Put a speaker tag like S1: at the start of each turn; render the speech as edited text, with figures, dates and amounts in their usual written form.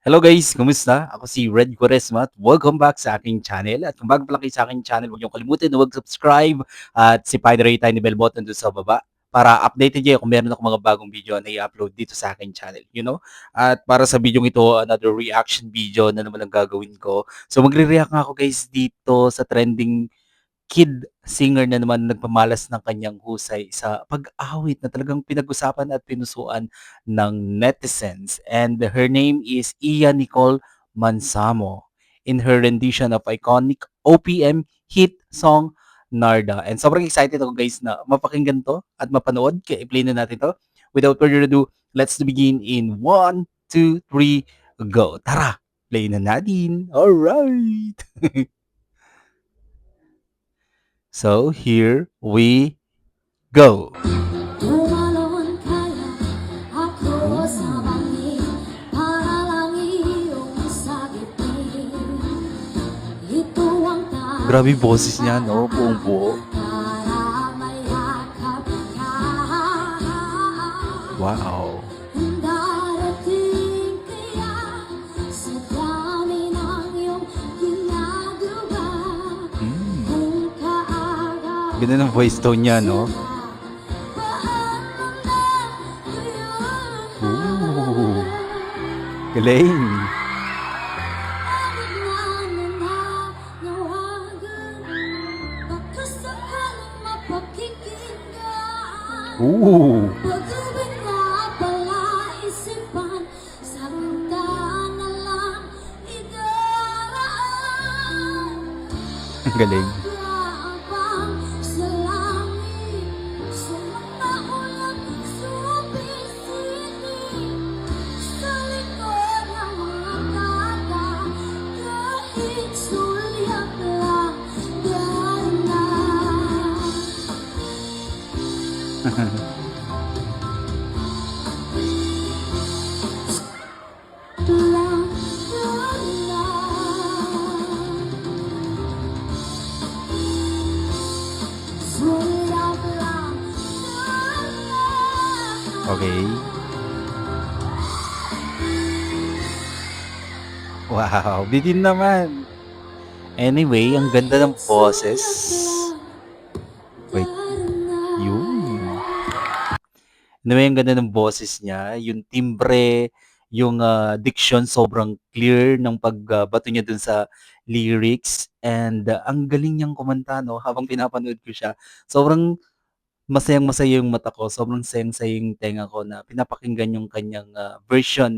S1: Hello guys, kumusta? Ako si Red Quaresma at welcome back sa aking channel. At kung bago pa lang kayo sa aking channel, huwag niyong kalimutan na mag-subscribe at sipahin na rin yung tiny bell button doon sa baba para updated kayo kung meron ako mga bagong video na i-upload dito sa aking channel, you know? At para sa video ito, another reaction video na naman ang gagawin ko. So magre-react nga ako guys dito sa trending kid singer na naman nagpamalas ng kanyang husay sa pag-awit na talagang pinag-usapan at pinusuan ng netizens. And her name is Iya Nicole Mansamo in her rendition of iconic OPM hit song Narda. And sobrang excited ako guys na mapakinggan to at mapanood. Kaya i-play na natin to. Without further ado, let's begin in 1, 2, 3, go. Tara, play na natin. Alright! So here we go.
S2: Tumalon kaya ako sa
S1: Ooh,
S2: bangin para lang iyong sagipin. Ito ang
S1: grabe
S2: tanging
S1: boses niya, no? Buong
S2: paraan
S1: buo.
S2: para mayakap ka.
S1: Wow.
S2: Kung darating kaya sa dami ng iyong ginagawa,
S1: Hmm.
S2: kung kaagap
S1: Ganda ng voice tone niya, no?
S2: sila.
S1: Ooh, galing. Ooh, ang galing.
S2: Sulyap lang gana. Lang gana. Sulyap lang gana.
S1: Okay. Wow, bitin naman. Anyway, ang ganda ng boses.
S2: Sulyap
S1: Wait,
S2: lang
S1: yun.
S2: gana.
S1: Anyway, ang ganda ng boses niya, yung timbre, yung diction sobrang clear ng pagbato niya dun sa lyrics and ang galing niyang kumanta 'no, habang pinapanood ko siya. Sobrang masayang-masaya yung mata ko, sobrang sayang-sayang yung tenga ko na pinapakinggan yung kanyang version